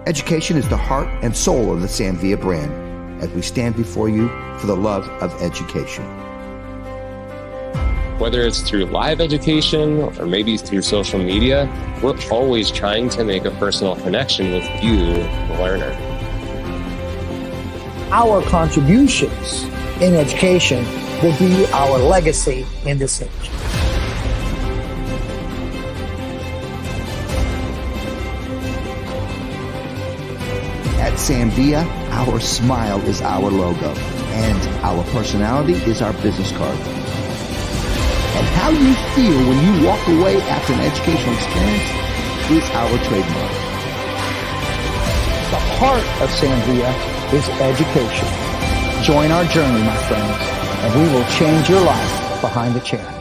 Education is the heart and soul of the Sam Villa brand as we stand before you for the love of education. Whether it's through live education or maybe through social media, we're always trying to make a personal connection with you, the learner. Our contributions in education will be our legacy in this age. At Sam Villa, our smile is our logo, and our personality is our business card. And how you feel when you walk away after an educational experience is our trademark. The heart of Sam Villa is education. Join our journey, my friends, and we will change your life behind the chair.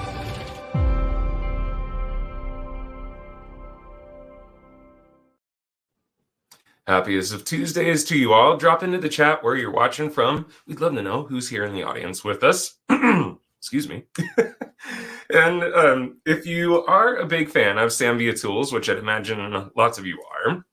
Happiest of Tuesdays to you all. Drop into the chat where you're watching from. We'd love to know who's here in the audience with us. Excuse me. And if you are a big fan of Sam Villa tools, which I'd imagine lots of you are,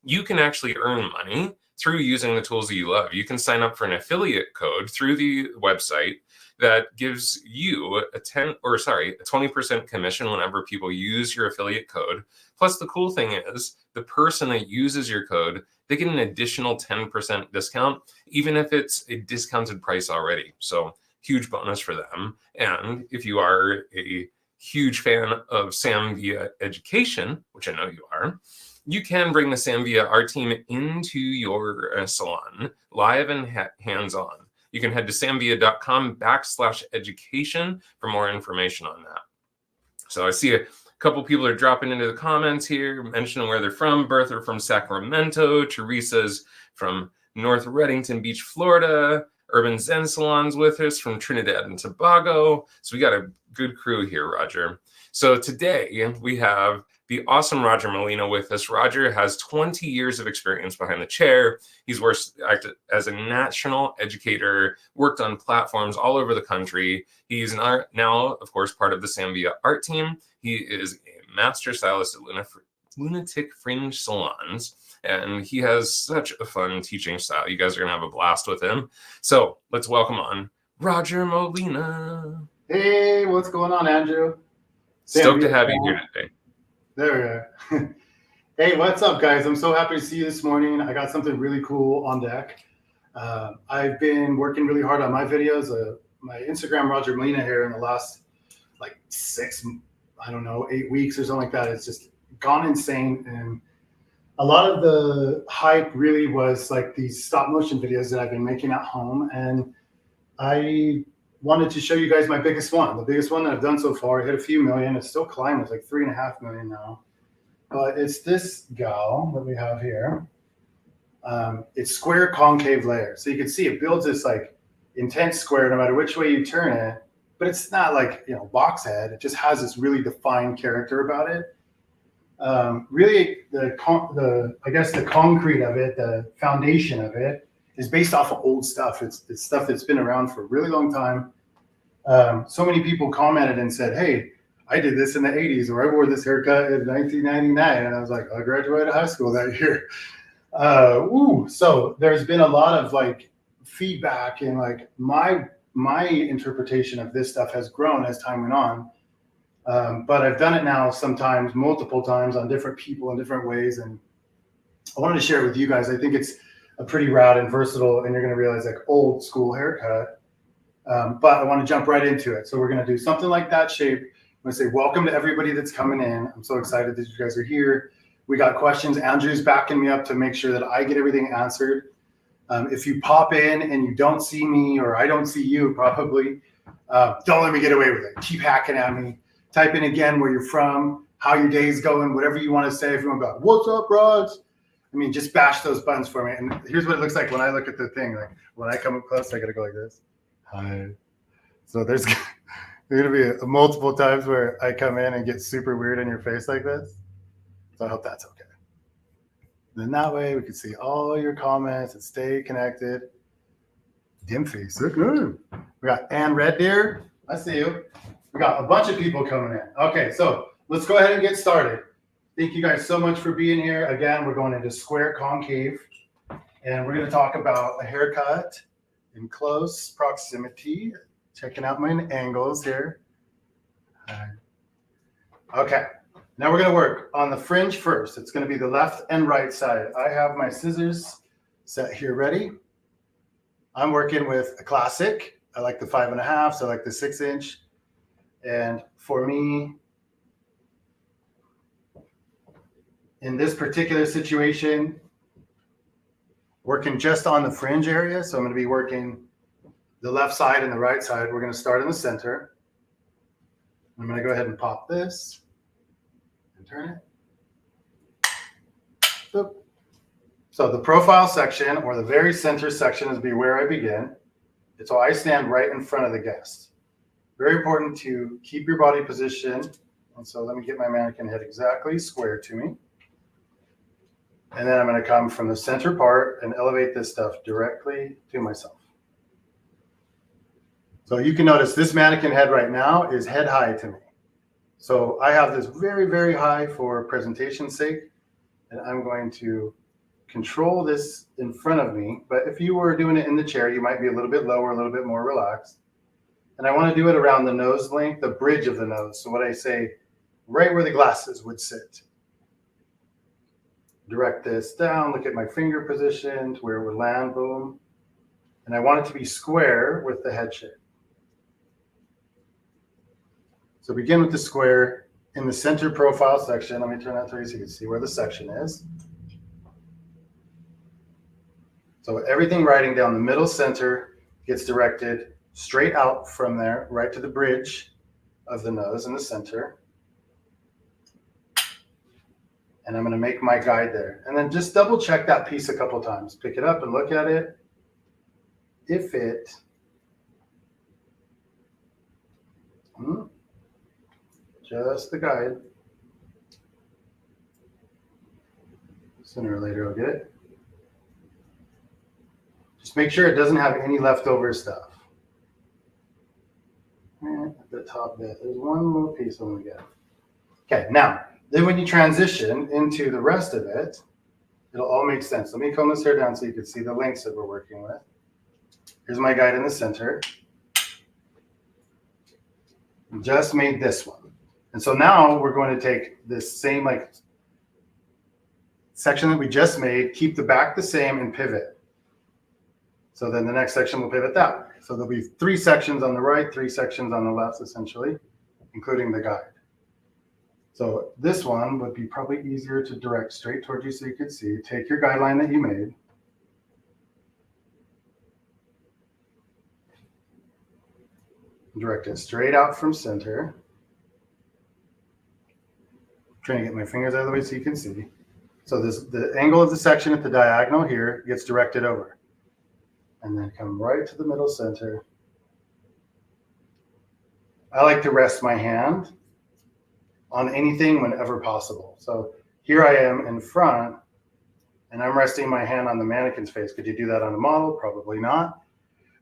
you can actually earn money through using the tools that you love. You can sign up for an affiliate code through the website that gives you a 20% commission whenever people use your affiliate code. Plus, the cool thing is the person that uses your code, they get an additional 10% discount, even if it's a discounted price already. So huge bonus for them. And if you are a huge fan of Sam Villa education, which I know you are, you can bring the Sam Villa ArTeam into your salon, live and hands-on. You can head to samvilla.com/education for more information on that. So I see a couple people are dropping into the comments here, mentioning where they're from. Bertha from Sacramento. Teresa's from North Reddington Beach, Florida. Urban Zen Salon's with us from Trinidad and Tobago. So we got a good crew here, Roger. So today we have the awesome Roger Molina with us. Roger has 20 years of experience behind the chair. He's worked as a national educator, worked on platforms all over the country. He's now, of course, part of the Sam Villa ArTeam. He is a master stylist at Lunatic Fringe Salons, and he has such a fun teaching style. You guys are going to have a blast with him. So let's welcome on Roger Molina. Hey, what's going on, Andrew? Stoked to have you here today. There we are. Hey, what's up, guys? I'm so happy to see you this morning. I got something really cool on deck. I've been working really hard on my videos. My Instagram, Roger Molina, here in the last like 8 weeks or something like that. It's just gone insane. And a lot of the hype really was like these stop motion videos that I've been making at home. And I wanted to show you guys my biggest one. The biggest one that I've done so far. I hit a few million. It's still climbing. It's like 3.5 million now. But it's this gal that we have here. It's Square Concave Layers. So you can see it builds this like intense square no matter which way you turn it. But it's not like, box head. It just has this really defined character about it. Really, the concrete of it, the foundation of it, is based off of old stuff. It's stuff that's been around for a really long time. So many people commented and said, hey, I did this in the 80s, or I wore this haircut in 1999. And I was like, I graduated high school that year. So there's been a lot of like feedback, and like my interpretation of this stuff has grown as time went on. But I've done it now sometimes, multiple times, on different people in different ways. And I wanted to share it with you guys. I think it's a pretty rad and versatile, and you're going to realize like old school haircut. But I want to jump right into it. So we're going to do something like that shape. I'm going to say welcome to everybody that's coming in. I'm so excited that you guys are here. We got questions. Andrew's backing me up to make sure that I get everything answered. If you pop in and you don't see me, or I don't see you probably, don't let me get away with it. Keep hacking at me. Type in again where you're from, how your day's going, whatever you want to say. If you want to go, what's up, Rods? I mean, just bash those buttons for me. And here's what it looks like when I look at the thing. Like when I come up close, I got to go like this. Hi. So there's going to be multiple times where I come in and get super weird in your face like this. So I hope that's okay. Then that way we can see all your comments and stay connected. Dim face. Look good. We got Ann Red Deer. I see you. We got a bunch of people coming in. Okay, so let's go ahead and get started. Thank you guys so much for being here. Again, we're going into Square Concave, and we're going to talk about a haircut in close proximity. Checking out my angles here. Okay, now we're going to work on the fringe first. It's going to be the left and right side. I have my scissors set here ready. I'm working with a classic. I like the 5.5, so I like the 6-inch. And for me, in this particular situation, working just on the fringe area. So I'm going to be working the left side and the right side. We're going to start in the center. I'm going to go ahead and pop this and turn it. Boop. So the profile section, or the very center section, is be where I begin. So I stand right in front of the guest. Very important to keep your body positioned. And so let me get my mannequin head exactly square to me. And then I'm going to come from the center part and elevate this stuff directly to myself. So you can notice this mannequin head right now is head high to me. So I have this very, very high for presentation's sake, and I'm going to control this in front of me. But if you were doing it in the chair, you might be a little bit lower, a little bit more relaxed. And I want to do it around the nose length, the bridge of the nose. So what I say, right where the glasses would sit. Direct this down, look at my finger position to where it would land, boom. And I want it to be square with the head shape. So begin with the square in the center profile section. Let me turn that through so you can see where the section is. So everything riding down the middle center gets directed straight out from there, right to the bridge of the nose in the center. And I'm going to make my guide there. And then just double check that piece a couple times. Pick it up and look at it. If it just the guide. Sooner or later I'll get it. Just make sure it doesn't have any leftover stuff. And at the top bit, there's one little piece I'm going to get. Okay, now, then when you transition into the rest of it, it'll all make sense. Let me comb this hair down so you can see the lengths that we're working with. Here's my guide in the center. Just made this one. And so now we're going to take this same section that we just made, keep the back the same, and pivot. So then the next section will pivot that way. So there'll be 3 sections on the right, 3 sections on the left, essentially, including the guide. So this one would be probably easier to direct straight towards you so you could see. Take your guideline that you made. Direct it straight out from center. I'm trying to get my fingers out of the way so you can see. So the angle of the section at the diagonal here gets directed over. And then come right to the middle center. I like to rest my hand on anything whenever possible. So here I am in front, and I'm resting my hand on the mannequin's face. Could you do that on a model? Probably not.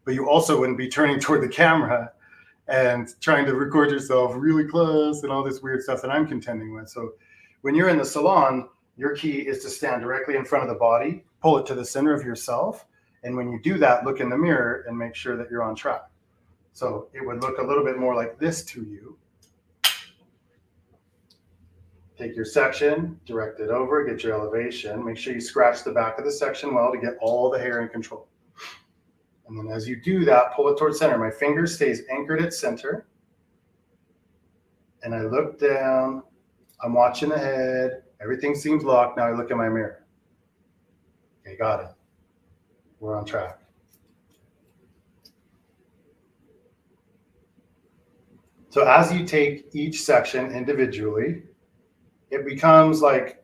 But you also wouldn't be turning toward the camera and trying to record yourself really close and all this weird stuff that I'm contending with. So when you're in the salon, your key is to stand directly in front of the body, pull it to the center of yourself. And when you do that, look in the mirror and make sure that you're on track. So it would look a little bit more like this to you. Take your section, direct it over, get your elevation. Make sure you scratch the back of the section well to get all the hair in control. And then as you do that, pull it towards center. My finger stays anchored at center. And I look down. I'm watching the head. Everything seems locked. Now I look in my mirror. Okay, got it. We're on track. So as you take each section individually, it becomes like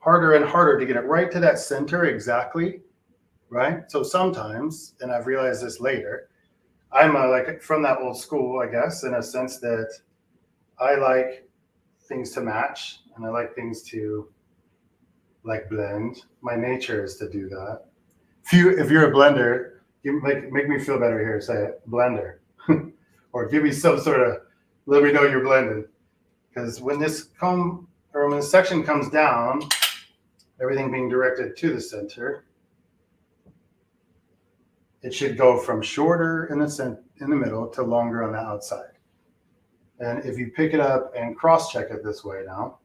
harder and harder to get it right to that center exactly, right? So sometimes, and I've realized this later, I'm like from that old school, I guess, in a sense that I like things to match and I like things to like blend. My nature is to do that. If you're a blender, make me feel better here. Say it, blender, or give me some sort of, let me know you're blended. Because when this comb or when the section comes down, everything being directed to the center, it should go from shorter in the middle to longer on the outside. And if you pick it up and cross-check it this way now,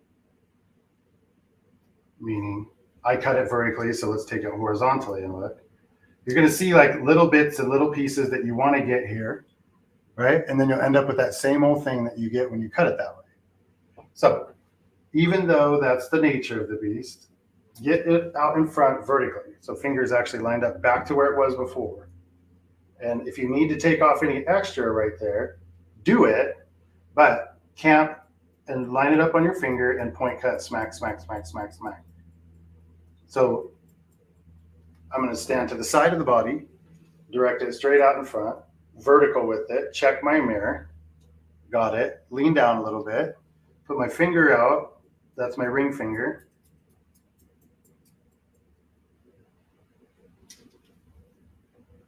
meaning I cut it vertically, so let's take it horizontally and look. You're going to see like little bits and little pieces that you want to get here, right? And then you'll end up with that same old thing that you get when you cut it that way. So even though that's the nature of the beast, get it out in front vertically. So fingers actually lined up back to where it was before. And if you need to take off any extra right there, do it, but camp and line it up on your finger and point cut, smack, smack, smack, smack, smack. So I'm going to stand to the side of the body, direct it straight out in front, vertical with it, check my mirror, got it, lean down a little bit, put my finger out, that's my ring finger.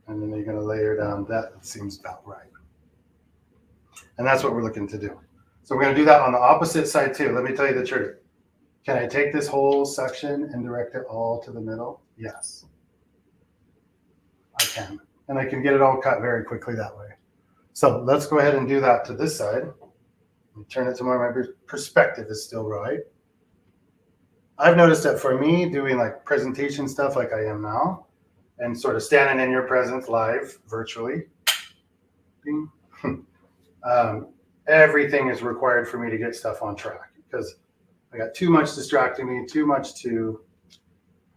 And then you're going to layer down that seems about right. And that's what we're looking to do. So we're going to do that on the opposite side too. Let me tell you the truth. Can I take this whole section and direct it all to the middle? Yes, I can. And I can get it all cut very quickly that way. So let's go ahead and do that to this side. Turn it to where my perspective is still right. I've noticed that for me, doing like presentation stuff like I am now, and sort of standing in your presence live, virtually, everything is required for me to get stuff on track because I got too much distracting me, too much to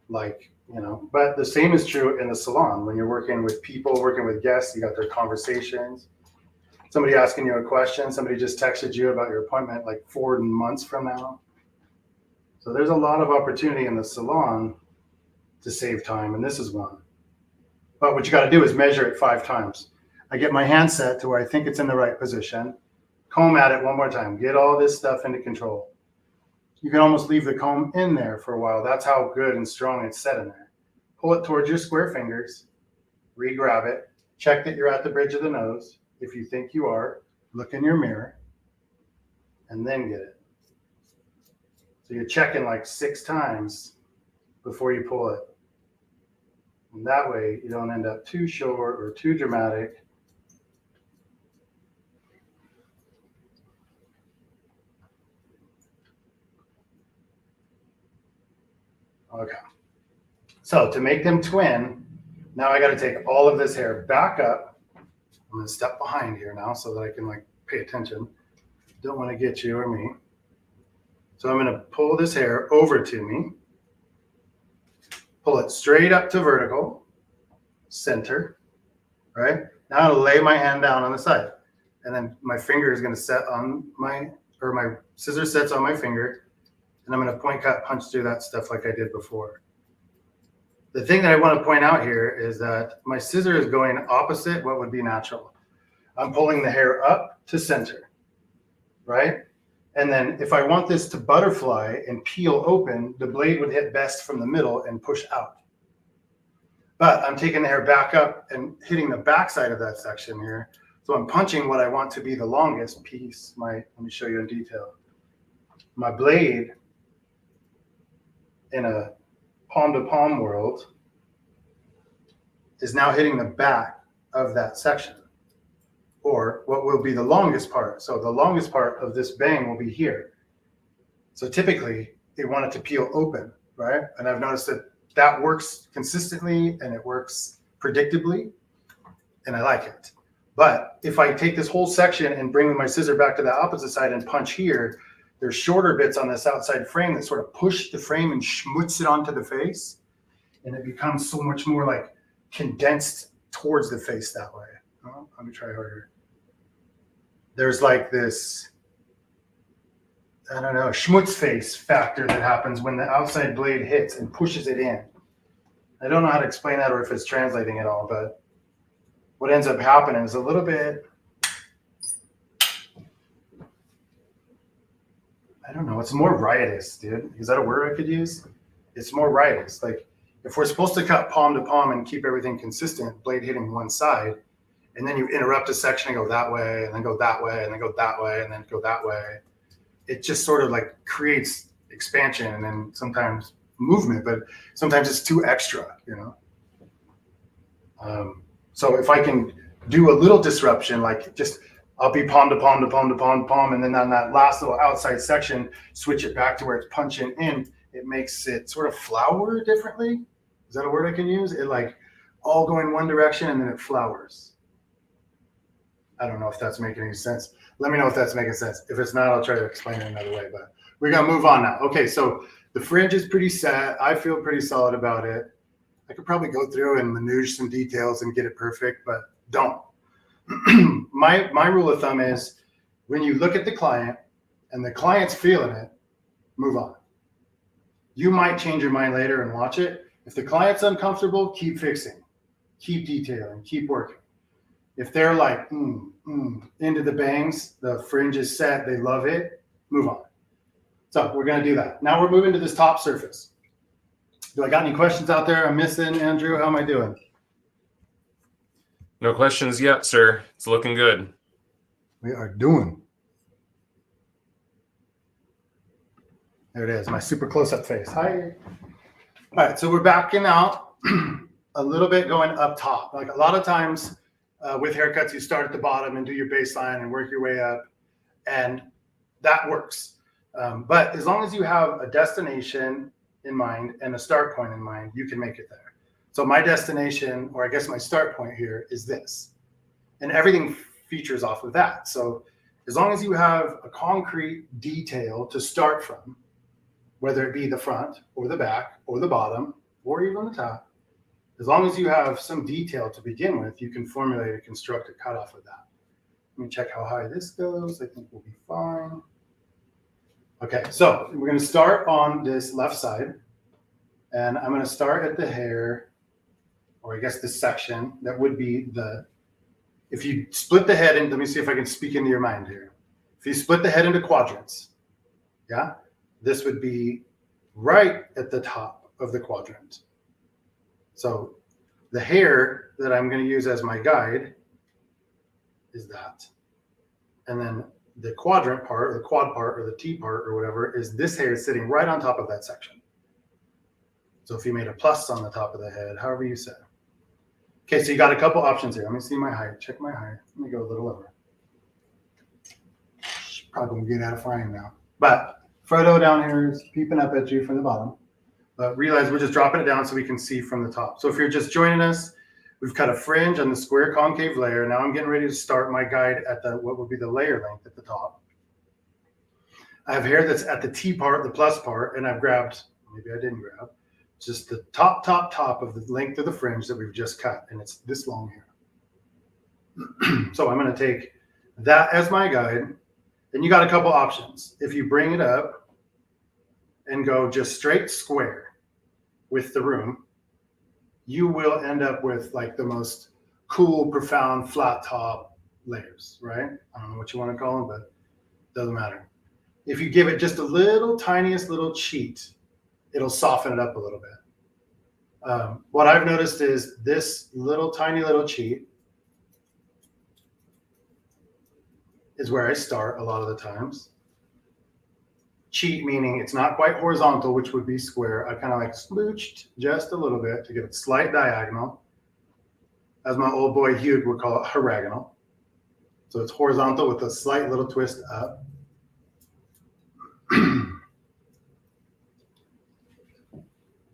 like, you know, but the same is true in the salon. When you're working with people, working with guests, you got their conversations, somebody asking you a question, somebody just texted you about your appointment like 4 months from now. So there's a lot of opportunity in the salon to save time, and this is one. But what you got to do is measure it 5 times. I get my hand set to where I think it's in the right position, comb at it one more time, get all this stuff into control. You can almost leave the comb in there for a while. That's how good and strong it's set in there. Pull it towards your square fingers, re-grab it, check that you're at the bridge of the nose. If you think you are, look in your mirror, and then get it. So you're checking like 6 times before you pull it. And that way you don't end up too short or too dramatic. Okay. So to make them twin, now I got to take all of this hair back up. I'm going to step behind here now so that I can like pay attention. Don't want to get you or me. So I'm going to pull this hair over to me. Pull it straight up to vertical, center, right? Now I'm gonna lay my hand down on the side. And then my finger is gonna set on my scissor sets on my finger. And I'm gonna point, cut, punch through that stuff like I did before. The thing that I wanna point out here is that my scissor is going opposite what would be natural. I'm pulling the hair up to center, right? And then if I want this to butterfly and peel open, the blade would hit best from the middle and push out. But I'm taking the hair back up and hitting the back side of that section here. So I'm punching what I want to be the longest piece. Let me show you in detail. My blade in a palm to palm world is now hitting the back of that section, or what will be the longest part. So the longest part of this bang will be here. So typically they want it to peel open, right? And I've noticed that works consistently and it works predictably, and I like it. But if I take this whole section and bring my scissor back to the opposite side and punch here, there's shorter bits on this outside frame that sort of push the frame and schmutz it onto the face. And it becomes so much more like condensed towards the face that way. Oh, let me try harder. There's like this, I don't know, schmutz face factor that happens when the outside blade hits and pushes it in. I don't know how to explain that or if it's translating at all, but what ends up happening is a little bit, I don't know, it's more riotous, dude. Is that a word I could use? It's more riotous. Like if we're supposed to cut palm to palm and keep everything consistent, blade hitting one side, and then you interrupt a section and go that way, and then go that way, and then go that way, and then go that way. It just sort of like creates expansion and then sometimes movement, but sometimes it's too extra, you know? So if I can do a little disruption, like just I'll be palm to palm to palm to palm to palm, and then on that last little outside section, switch it back to where it's punching in. It makes it sort of flower differently. Is that a word I can use? It like all go in one direction and then it flowers. I don't know if that's making any sense. Let me know if that's making sense. If it's not, I'll try to explain it another way, but we're gonna move on now. Okay, so the fringe is pretty set. I feel pretty solid about it. I could probably go through and maneuver some details and get it perfect, but don't. My rule of thumb is when you look at the client and the client's feeling it, move on. You might change your mind later and watch it. If the client's uncomfortable, keep fixing, keep detailing, keep working. If they're like, into the bangs, the fringe is set, they love it, move on. So we're gonna do that. Now we're moving to this top surface. Do I got any questions out there I'm missing, Andrew? How am I doing? No questions yet, sir. It's looking good. We are doing. There it is, my super close-up face. Hi. All right, so we're backing out a little bit going up top. Like a lot of times with haircuts, you start at the bottom and do your baseline and work your way up, and that works. But as long as you have a destination in mind and a start point in mind, you can make it there. So my destination, or I guess my start point here, is this. And everything features off of that. So as long as you have a concrete detail to start from, whether it be the front or the back or the bottom or even the top, as long as you have some detail to begin with, you can formulate a constructed cut off of that. Let me check how high this goes. I think we'll be fine. Okay, so we're going to start on this left side, and I'm going to start at the hair, or I guess this section that would be the, if you split the head in, let me see if I can speak into your mind here. If you split the head into quadrants, yeah, this would be right at the top of the quadrant. So the hair that I'm going to use as my guide is that. And then the quadrant part, or the quad part, or the T part, or whatever, is this hair sitting right on top of that section. So if you made a plus on the top of the head, however you said. Okay, so you got a couple options here. Let me see my height. Check my height. Let me go a little over. Probably gonna get out of frame now. But Frodo down here is peeping up at you from the bottom. But realize we're just dropping it down so we can see from the top. So if you're just joining us, we've cut a fringe on the square concave layer. Now I'm getting ready to start my guide at the what would be the layer length at the top. I have hair that's at the T part, the plus part, and I've grabbed, maybe I didn't grab, just the top of the length of the fringe that we've just cut, and it's this long here. So I'm going to take that as my guide. Then you got a couple options. If you bring it up and go just straight square with the room, you will end up with like the most cool, profound, flat top layers, right? I don't know what you want to call them, but it doesn't matter. If you give it just a little tiniest little cheat, it'll soften it up a little bit. What I've noticed is this little tiny little cheat is where I start a lot of the times. Cheat meaning it's not quite horizontal, which would be square. I kind of like smooched just a little bit to get a slight diagonal. As my old boy Hugh would call it, haragonal. So it's horizontal with a slight little twist up.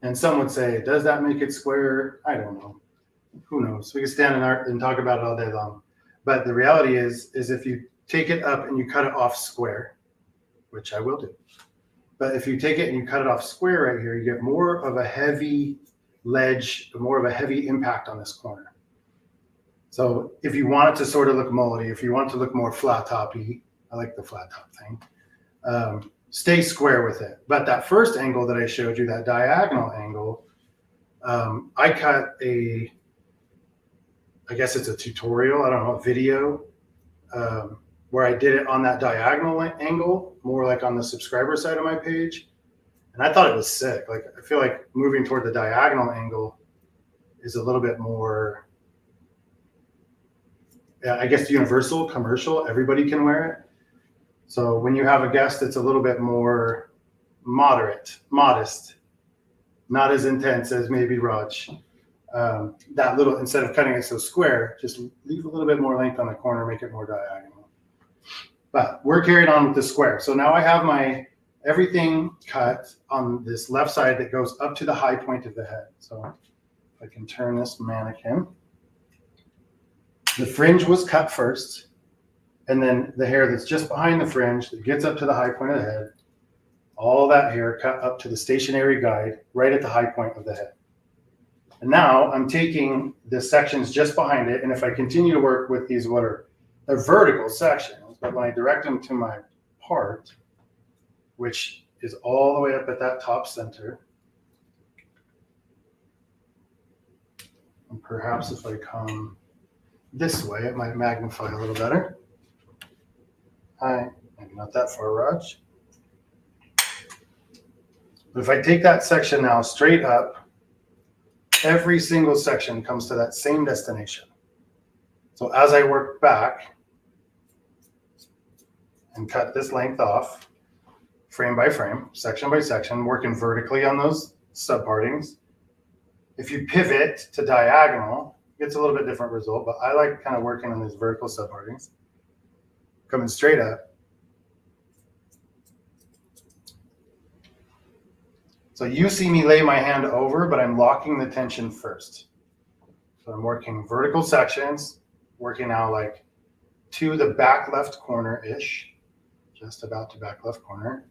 And some would say, does that make it square? I don't know. Who knows? We can stand and talk about it all day long. But the reality is if you take it up and you cut it off square, which I will do. But if you take it and you cut it off square right here, you get more of a heavy ledge, more of a heavy impact on this corner. So if you want it to sort of look molded, if you want it to look more flat toppy, I like the flat top thing, stay square with it. But that first angle that I showed you, that diagonal angle, I cut a, I guess it's a tutorial, I don't know, a video, where I did it on that diagonal angle, more like on the subscriber side of my page. And I thought it was sick. Like, I feel like moving toward the diagonal angle is a little bit more, I guess, universal, commercial. Everybody can wear it. So when you have a guest that's a little bit more modest, not as intense as maybe Raj. That little, instead of cutting it so square, just leave a little bit more length on the corner, make it more diagonal. But we're carried on with the square. So now I have my everything cut on this left side that goes up to the high point of the head. So if I can turn this mannequin, the fringe was cut first, and then the hair that's just behind the fringe that gets up to the high point of the head, all that hair cut up to the stationary guide right at the high point of the head. And now I'm taking the sections just behind it, and if I continue to work with these, they're vertical sections, but when I direct them to my part, which is all the way up at that top center, and perhaps if I come this way, it might magnify a little better. Hi, maybe not that far, Raj. But if I take that section now straight up, every single section comes to that same destination. So as I work back and cut this length off, frame by frame, section by section, working vertically on those subpartings. If you pivot to diagonal, it gets a little bit different result, but I like kind of working on these vertical subpartings. Coming straight up. So you see me lay my hand over, but I'm locking the tension first. So I'm working vertical sections, working now like to the back left corner-ish, just about to back left corner,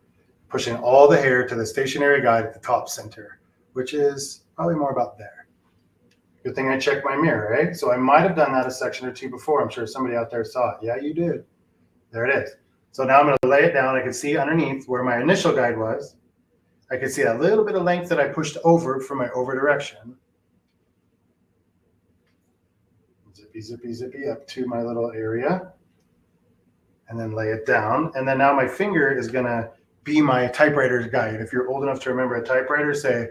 pushing all the hair to the stationary guide at the top center, which is probably more about there. Good thing I checked my mirror, right? So I might have done that a section or two before. I'm sure somebody out there saw it. Yeah, you did. There it is. So now I'm going to lay it down. I can see underneath where my initial guide was. I can see a little bit of length that I pushed over from my over direction. Zippy, zippy, zippy up to my little area. And then lay it down. And then now my finger is going to be my typewriter's guide. If you're old enough to remember a typewriter, say,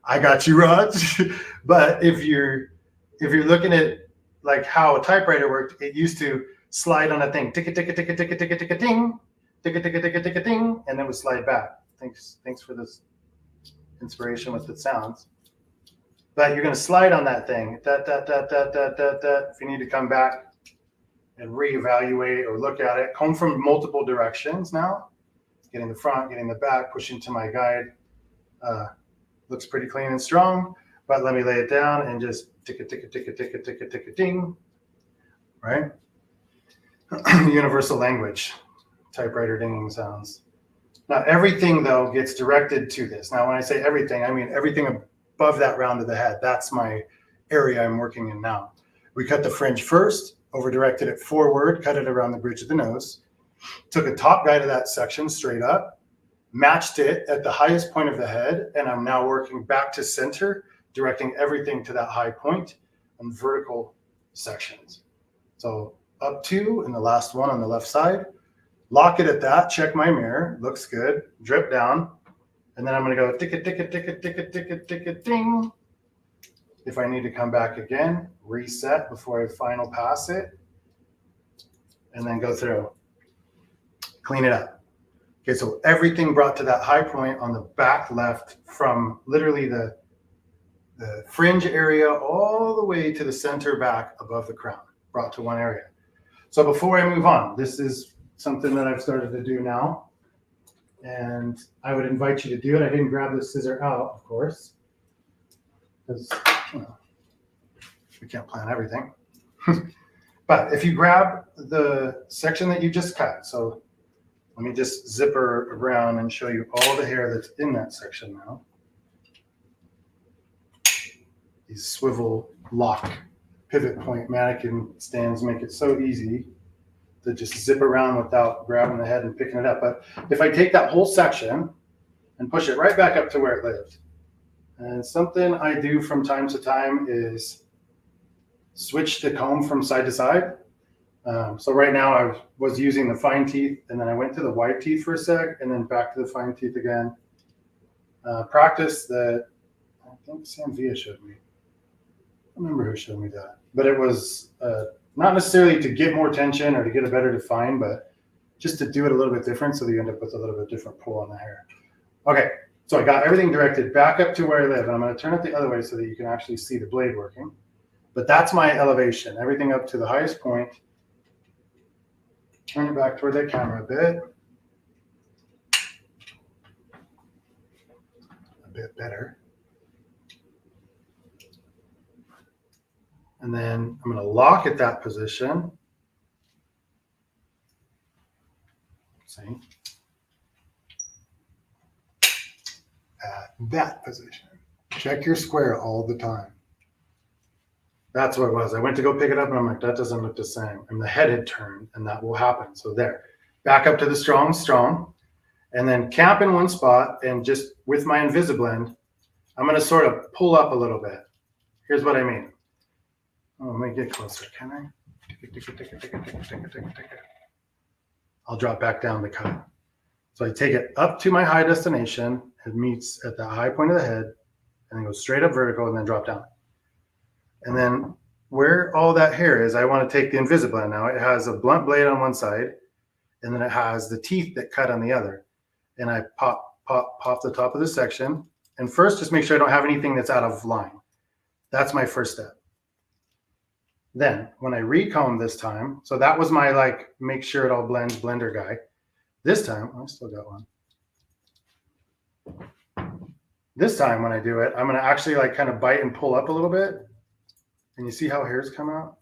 I got you, Raj. But if you're looking at like how a typewriter worked, it used to slide on a thing, tick a tick a tick a tick a tick a tick a ting, tick a tick a tick a tick a ting, and then would slide back. Thanks for this inspiration with the sounds. But you're going to slide on that thing. If you need to come back and reevaluate or look at it, comb from multiple directions now. Getting the front, getting the back, pushing to my guide. Looks pretty clean and strong, but let me lay it down and just tick a tick a tick a tick a tick a tick a ting. Right? Universal language, typewriter dinging sounds. Now everything though gets directed to this. Now when I say everything, I mean everything above that round of the head. That's my area I'm working in now. We cut the fringe first, over directed it forward, cut it around the bridge of the nose, took a top guide of that section straight up, matched it at the highest point of the head, and I'm now working back to center, directing everything to that high point on vertical sections. So up to, and the last one on the left side, lock it at that, check my mirror, looks good, drip down, and then I'm going to go tick a tick a tick a tick a tick a tick a ding. If I need to come back again, reset before I final pass it, and then go through, clean it up. Okay, so everything brought to that high point on the back left from literally the fringe area all the way to the center back above the crown, brought to one area. So before I move on, this is something that I've started to do now, and I would invite you to do it. I didn't grab the scissor out, of course, because we can't plan everything. But if you grab the section that you just cut, so let me just zipper around and show you all the hair that's in that section now. These swivel lock pivot point mannequin stands make it so easy to just zip around without grabbing the head and picking it up. But if I take that whole section and push it right back up to where it lived, and something I do from time to time is switch the comb from side to side. So right now I was using the fine teeth, and then I went to the wide teeth for a sec, and then back to the fine teeth again. Practice that I think Sam Villa showed me. I don't remember who showed me that, but it was not necessarily to get more tension or to get a better define, but just to do it a little bit different so that you end up with a little bit different pull on the hair. Okay, so I got everything directed back up to where I live, and I'm going to turn it the other way so that you can actually see the blade working. But that's my elevation, everything up to the highest point. Turn it back toward that camera a bit better. And then I'm going to lock at that position. See? At that position. Check your square all the time. That's what it was. I went to go pick it up and I'm like, that doesn't look the same. And the head had turned and that will happen. So there. Back up to the strong. And then camp in one spot and just with my Invisablend, I'm going to sort of pull up a little bit. Here's what I mean. Oh, let me get closer, can I? I'll drop back down the cut. So I take it up to my high destination. It meets at the high point of the head and then go straight up vertical and then drop down. And then where all that hair is, I want to take the Invisablend now. It has a blunt blade on one side and then it has the teeth that cut on the other. And I pop the top of this section. And first, just make sure I don't have anything that's out of line. That's my first step. Then when I recomb this time, so that was my like, make sure it all blends blender guy. This time, I still got one. This time when I do it, I'm going to actually like kind of bite and pull up a little bit. And you see how hairs come out?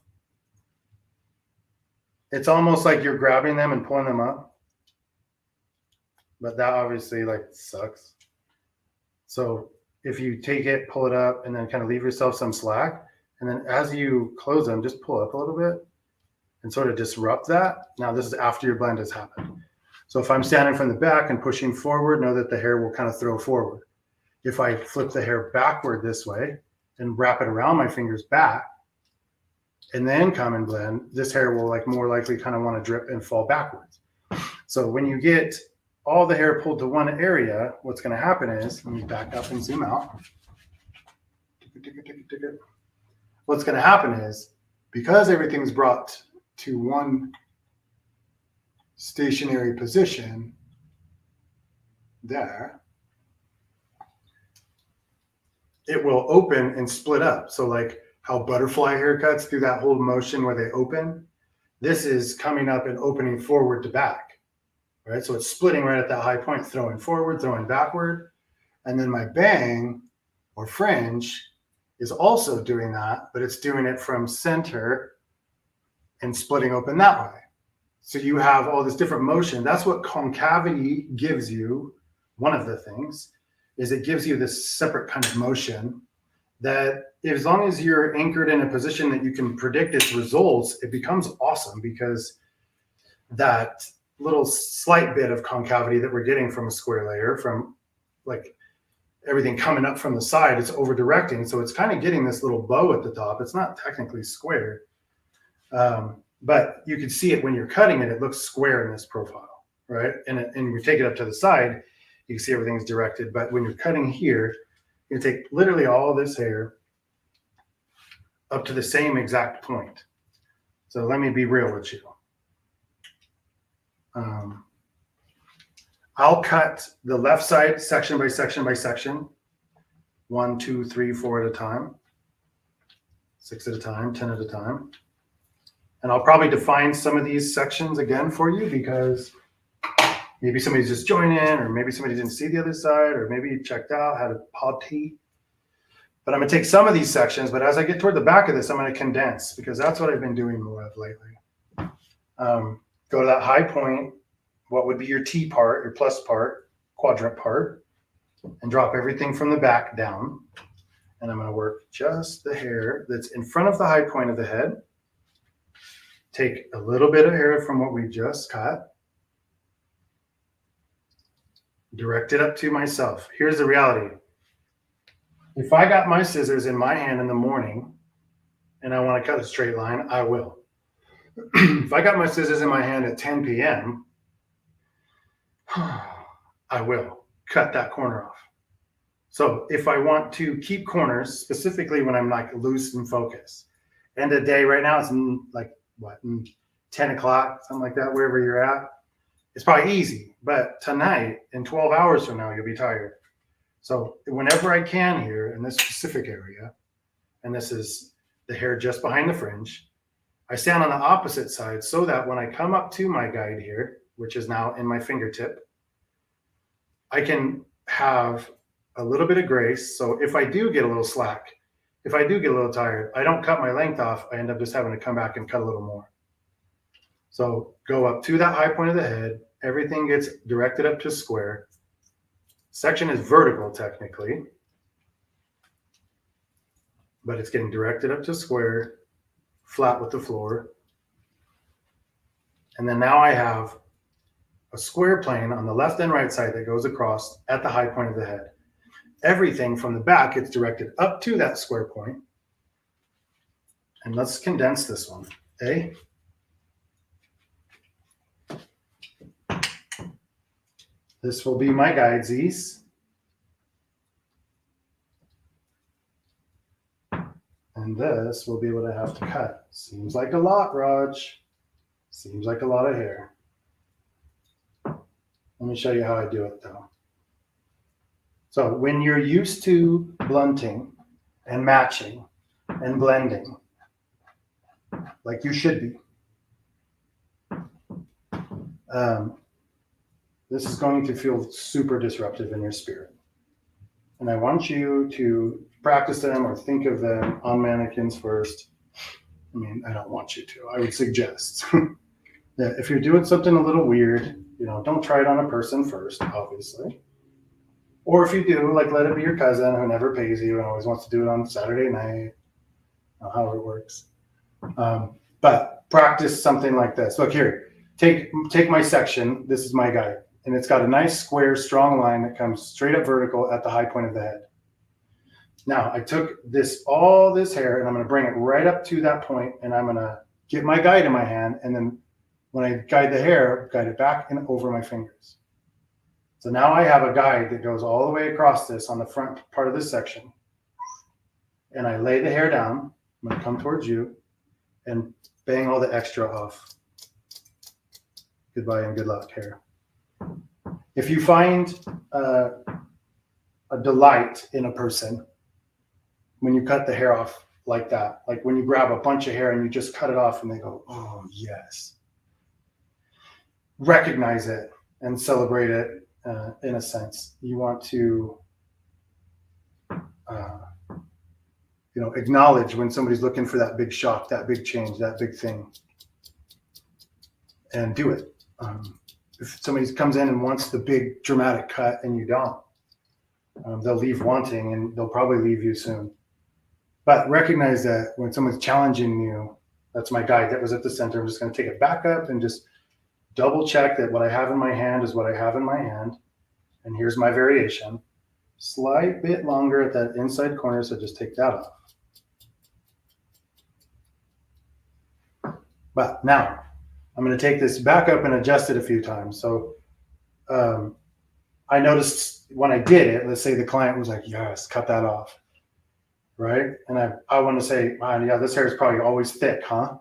It's almost like you're grabbing them and pulling them up. But that obviously like sucks. So if you take it, pull it up, and then kind of leave yourself some slack. And then as you close them, just pull up a little bit and sort of disrupt that. Now this is after your blend has happened. So if I'm standing from the back and pushing forward, know that the hair will kind of throw forward. If I flip the hair backward this way and wrap it around my fingers back and then come and blend, this hair will like more likely kind of want to drip and fall backwards. So when you get all the hair pulled to one area, what's going to happen is, let me back up and zoom out. What's going to happen is, because everything's brought to one stationary position there, it will open and split up. So like how butterfly haircuts do that whole motion where they open, this is coming up and opening forward to back, right? So it's splitting right at that high point, throwing forward, throwing backward. And then my bang or fringe is also doing that, but it's doing it from center and splitting open that way. So you have all this different motion. That's what concavity gives you. One of the things is it gives you this separate kind of motion that as long as you're anchored in a position that you can predict its results, it becomes awesome, because that little slight bit of concavity that we're getting from a square layer, from like everything coming up from the side, it's over directing. So it's kind of getting this little bow at the top. It's not technically square, but you can see it when you're cutting it, it looks square in this profile, right? And we take it up to the side, you can see everything's directed. But when you're cutting here, you take literally all this hair up to the same exact point. So let me be real with you. I'll cut the left side section by section by section, 1, 2, 3, 4 at a time, 6 at a time, 10 at a time. And I'll probably define some of these sections again for you, because maybe somebody's just joining in, or maybe somebody didn't see the other side, or maybe you checked out, had a potty. But I'm going to take some of these sections, but as I get toward the back of this, I'm going to condense, because that's what I've been doing more of lately. Go to that high point, what would be your T part, your plus part, quadrant part, and drop everything from the back down. And I'm going to work just the hair that's in front of the high point of the head. Take a little bit of hair from what we just cut, direct it up to myself. Here's the reality. If I got my scissors in my hand in the morning and I want to cut a straight line, I will. If I got my scissors in my hand at 10 p.m., I will cut that corner off. So if I want to keep corners, specifically when I'm like loose and focused, end of day right now, it's like what, 10 o'clock, something like that, wherever you're at. it's probably easy, but tonight in 12 hours from now, you'll be tired. So whenever I can here in this specific area, and this is the hair just behind the fringe, I stand on the opposite side so that when I come up to my guide here, which is now in my fingertip, I can have a little bit of grace. So if I do get a little slack, if I do get a little tired, I don't cut my length off. I end up just having to come back and cut a little more. So go up to that high point of the head. Everything gets directed up to square. Section is vertical technically, but it's getting directed up to square, flat with the floor. And then now I have a square plane on the left and right side that goes across at the high point of the head. Everything from the back gets directed up to that square point. And let's condense this one, okay? This will be my guidesies. And this will be what I have to cut. Seems like a lot, Raj. Seems like a lot of hair. Let me show you how I do it though. So when you're used to blunting and matching and blending, like you should be, this is going to feel super disruptive in your spirit. And I want you to practice them or think of them on mannequins first. I mean, I don't want you to. I would suggest that if you're doing something a little weird, don't try it on a person first, obviously. Or if you do, like, let it be your cousin who never pays you and always wants to do it on Saturday night, however it works. But practice something like this. Look here, take my section. This is my guide. And it's got a nice square, strong line that comes straight up vertical at the high point of the head. Now, I took all this hair, and I'm going to bring it right up to that point, and I'm going to get my guide in my hand, and then when I guide the hair, guide it back and over my fingers. So now I have a guide that goes all the way across this on the front part of this section. And I lay the hair down. I'm going to come towards you and bang all the extra off. Goodbye and good luck, hair. If you find a delight in a person when you cut the hair off like that, like when you grab a bunch of hair and you just cut it off and they go, oh, yes. Recognize it and celebrate it in a sense. You want to, acknowledge when somebody's looking for that big shock, that big change, that big thing, and do it. If somebody comes in and wants the big dramatic cut and you don't, they'll leave wanting and they'll probably leave you soon. But recognize that when someone's challenging you, that's my guide that was at the center. I'm just going to take it back up and just double check that what I have in my hand is what I have in my hand. And here's my variation. Slight bit longer at that inside corner, so just take that off. But now, I'm going to take this back up and adjust it a few times. So I noticed when I did it, let's say the client was like, yes, cut that off, right? And I want to say, yeah, this hair is probably always thick, huh?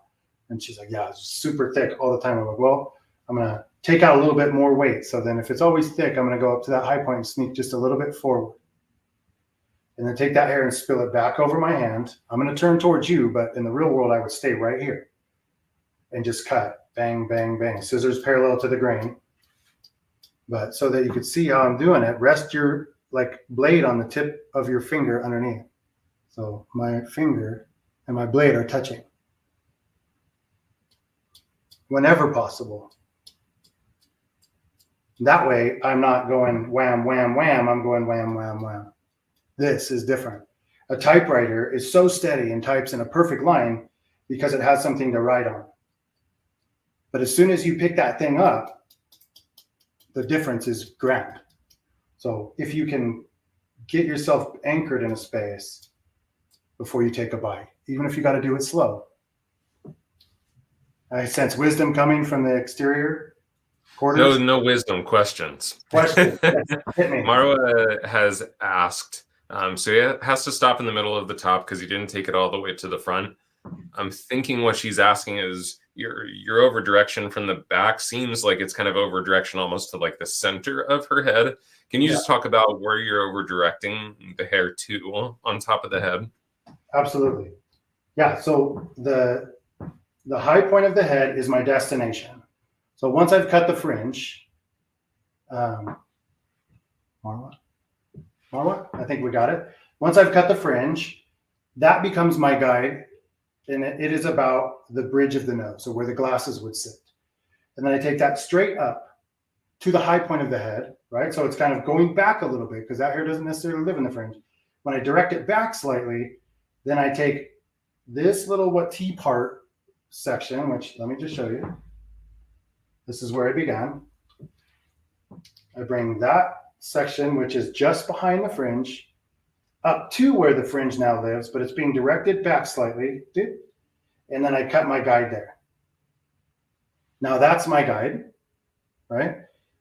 And she's like, yeah, it's super thick all the time. I'm like, well, I'm going to take out a little bit more weight. So then if it's always thick, I'm going to go up to that high point and sneak just a little bit forward. And then take that hair and spill it back over my hand. I'm going to turn towards you, but in the real world, I would stay right here and just cut. Bang, bang, bang. Scissors parallel to the grain. But so that you could see how I'm doing it, rest your blade on the tip of your finger underneath. So my finger and my blade are touching. Whenever possible. That way, I'm not going wham, wham, wham. I'm going wham, wham, wham. This is different. A typewriter is so steady and types in a perfect line because it has something to write on. But as soon as you pick that thing up, the difference is grand. So if you can get yourself anchored in a space before you take a bite, even if you got to do it slow. I sense wisdom coming from the exterior quarters. No wisdom questions. Question. Hit me. Marwa has asked, so he has to stop in the middle of the top because he didn't take it all the way to the front. I'm thinking what she's asking is, your over direction from the back seems like it's kind of over direction almost to like the center of her head. Can you just talk about where you're over directing the hair to on top of the head? Absolutely. Yeah. So the high point of the head is my destination. So once I've cut the fringe, Marwa, I think we got it. Once I've cut the fringe, that becomes my guide. And it is about the bridge of the nose, so where the glasses would sit. And then I take that straight up to the high point of the head, right? So it's kind of going back a little bit because that hair doesn't necessarily live in the fringe. When I direct it back slightly, then I take this little T part section, which let me just show you. This is where I began. I bring that section, which is just behind the fringe, up to where the fringe now lives, but it's being directed back slightly. And then I cut my guide there. Now that's my guide, right?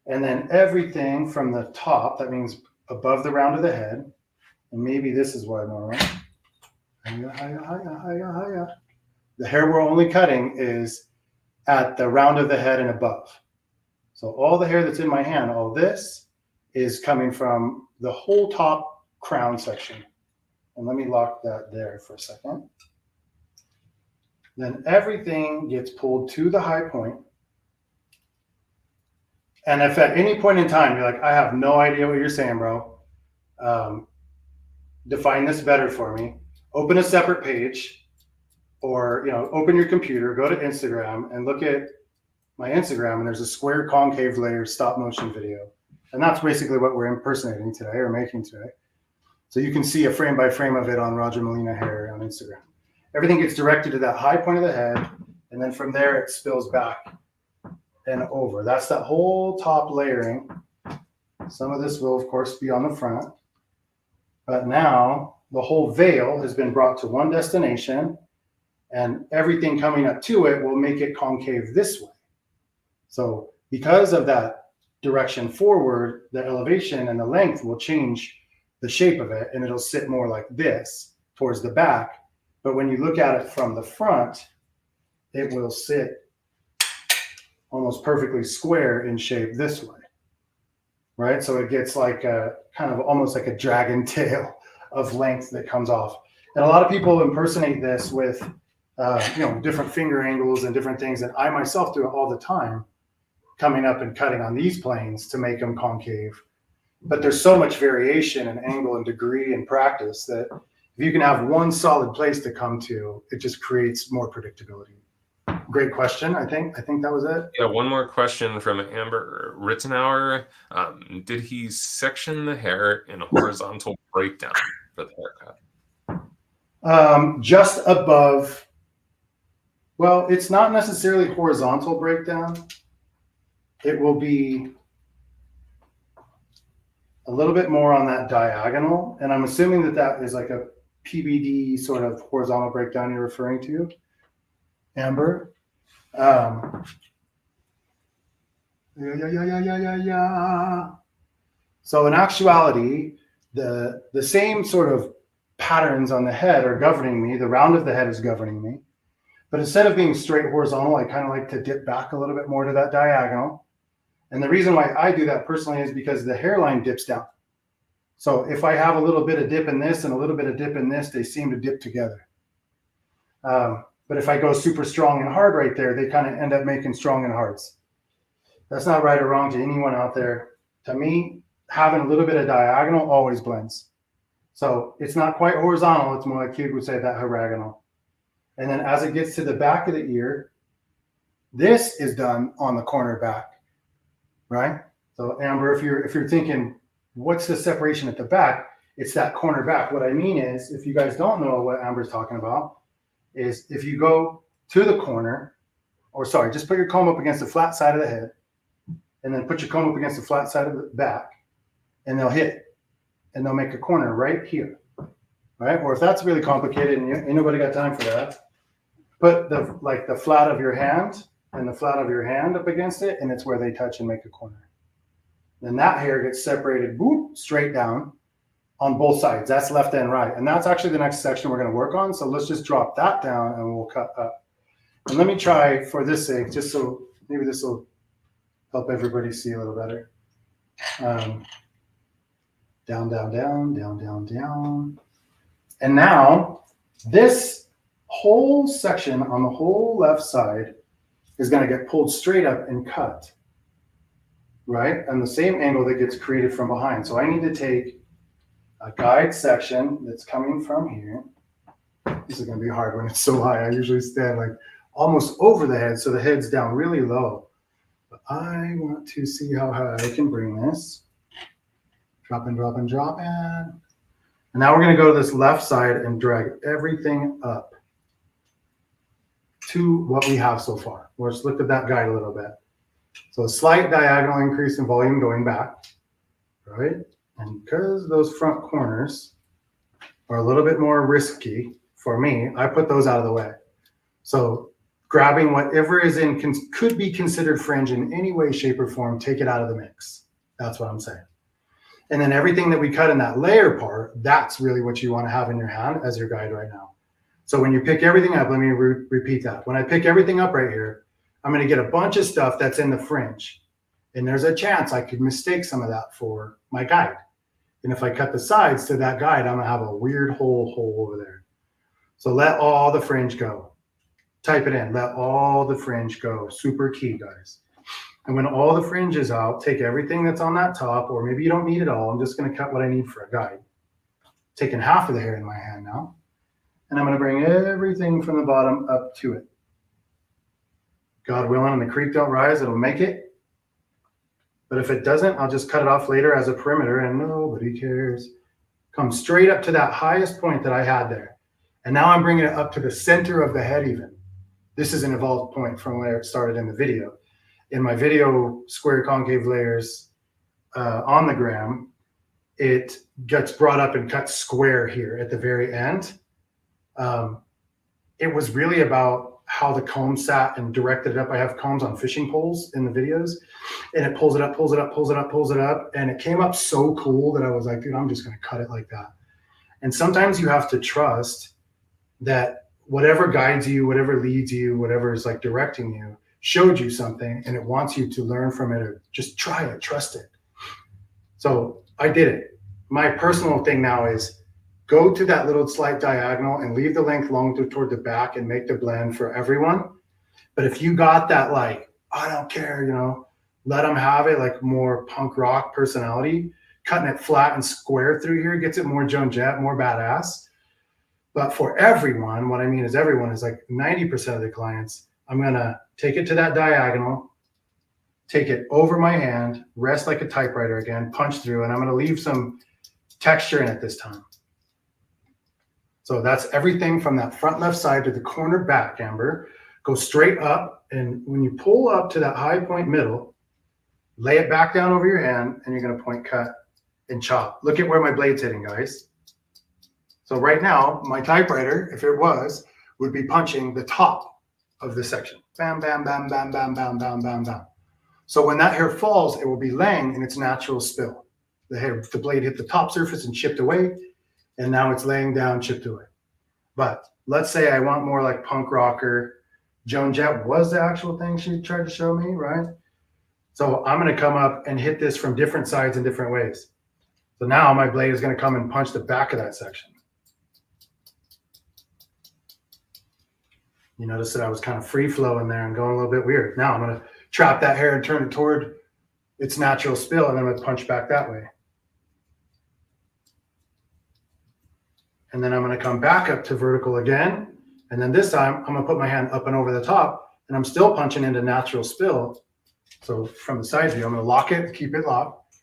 And then everything from the top, that means above the round of the head, and maybe this is what I'm on. The hair we're only cutting is at the round of the head and above. So all the hair that's in my hand, all this is coming from the whole top crown section. And let me lock that there for a second. Then everything gets pulled to the high point. And if at any point in time you're like, I have no idea what you're saying, bro, define this better for me. Open a separate page, or open your computer, go to Instagram and look at my Instagram, and there's a Square Concave Layers stop motion video. And that's basically what we're impersonating today or making today. So you can see a frame by frame of it on Roger Molina Hair on Instagram. Everything gets directed to that high point of the head, and then from there it spills back and over. That's that whole top layering. Some of this will, of course, be on the front. But now the whole veil has been brought to one destination, and everything coming up to it will make it concave this way. So because of that direction forward, the elevation and the length will change the shape of it, and it'll sit more like this towards the back. But when you look at it from the front, it will sit almost perfectly square in shape this way, right? So it gets like a kind of almost like a dragon tail of length that comes off. And a lot of people impersonate this with different finger angles and different things, and I myself do it all the time, coming up and cutting on these planes to make them concave. But there's so much variation and angle and degree and practice that if you can have one solid place to come to, it just creates more predictability. Great question. I think that was it. Yeah, one more question from Amber Rittenauer. Did he section the hair in a horizontal breakdown for the haircut? Just above. Well, it's not necessarily horizontal breakdown. It will be a little bit more on that diagonal. And I'm assuming that that is like a PBD sort of horizontal breakdown you're referring to, Amber. So in actuality, the same sort of patterns on the head are governing me. The round of the head is governing me. But instead of being straight horizontal, I kind of like to dip back a little bit more to that diagonal. And the reason why I do that personally is because the hairline dips down. So if I have a little bit of dip in this and a little bit of dip in this, they seem to dip together. But if I go super strong and hard right there, they kind of end up making strong and hards. That's not right or wrong to anyone out there. To me, having a little bit of diagonal always blends. So it's not quite horizontal. It's more like Hugh would say, that hexagonal. And then as it gets to the back of the ear, this is done on the corner back, right? So Amber, if you're thinking, what's the separation at the back? It's that corner back. What I mean is, if you guys don't know what Amber's talking about, is if you go to the corner, or sorry, just put your comb up against the flat side of the head, and then put your comb up against the flat side of the back, and they'll hit, and they'll make a corner right here, right? Or if that's really complicated and ain't nobody got time for that, put the flat of your hand and the flat of your hand up against it, and it's where they touch and make a corner. Then that hair gets separated, boop, straight down on both sides. That's left and right. And that's actually the next section we're going to work on. So let's just drop that down and we'll cut up. And let me try for this sake, just so maybe this will help everybody see a little better. Down, down, down, down, down, down. And now this whole section on the whole left side is going to get pulled straight up and cut, right? And the same angle that gets created from behind. So I need to take a guide section that's coming from here. This is going to be hard when it's so high. I usually stand like almost over the head, so the head's down really low. But I want to see how high I can bring this. Drop in, drop in, drop in. And now we're going to go to this left side and drag everything up to what we have so far. Let's look at that guide a little bit. So a slight diagonal increase in volume going back, right? And because those front corners are a little bit more risky for me, I put those out of the way. So grabbing whatever is in could be considered fringe in any way, shape, or form, take it out of the mix. That's what I'm saying. And then everything that we cut in that layer part, that's really what you want to have in your hand as your guide right now. So when you pick everything up, let me repeat that. When I pick everything up right here, I'm going to get a bunch of stuff that's in the fringe. And there's a chance I could mistake some of that for my guide. And if I cut the sides to that guide, I'm going to have a weird hole over there. So let all the fringe go. Type it in. Let all the fringe go. Super key, guys. And when all the fringe is out, take everything that's on that top, or maybe you don't need it all. I'm just going to cut what I need for a guide. Taking half of the hair in my hand now. And I'm going to bring everything from the bottom up to it. God willing, and the creek don't rise, it'll make it. But if it doesn't, I'll just cut it off later as a perimeter and nobody cares. Come straight up to that highest point that I had there. And now I'm bringing it up to the center of the head even. This is an evolved point from where it started in the video. In my video, Square Concave Layers on the gram, it gets brought up and cut square here at the very end. It was really about how the comb sat and directed it up. I have combs on fishing poles in the videos, and it pulls it up, pulls it up, pulls it up, pulls it up. And it came up so cool that I was like, dude, I'm just going to cut it like that. And sometimes you have to trust that whatever guides you, whatever leads you, whatever is like directing you, showed you something and it wants you to learn from it or just try it, trust it. So I did it. My personal thing now is go to that little slight diagonal and leave the length long toward the back and make the blend for everyone. But if you got that, like, I don't care, you know, let them have it, like more punk rock personality, cutting it flat and square through here gets it more Joan Jett, more badass. But for everyone, what I mean is everyone is like 90% of the clients, I'm going to take it to that diagonal, take it over my hand, rest like a typewriter again, punch through, and I'm going to leave some texture in it this time. So that's everything from that front left side to the corner back, Amber. Go straight up, and when you pull up to that high point middle, lay it back down over your hand, and you're going to point, cut, and chop. Look at where my blade's hitting, guys. So right now, my typewriter, if it was, would be punching the top of the section. Bam, bam, bam, bam, bam, bam, bam, bam, bam. So when that hair falls, it will be laying in its natural spill. The blade hit the top surface and chipped away, and now it's laying down, chipped away. But let's say I want more like punk rocker. Joan Jett was the actual thing she tried to show me, right? So I'm going to come up and hit this from different sides in different ways. So now my blade is going to come and punch the back of that section. You notice that I was kind of free flowing there and going a little bit weird. Now I'm going to trap that hair and turn it toward its natural spill, and then I'm going to punch back that way. And then I'm going to come back up to vertical again. And then this time I'm going to put my hand up and over the top, and I'm still punching into natural spill. So from the side view, I'm going to lock it, keep it locked.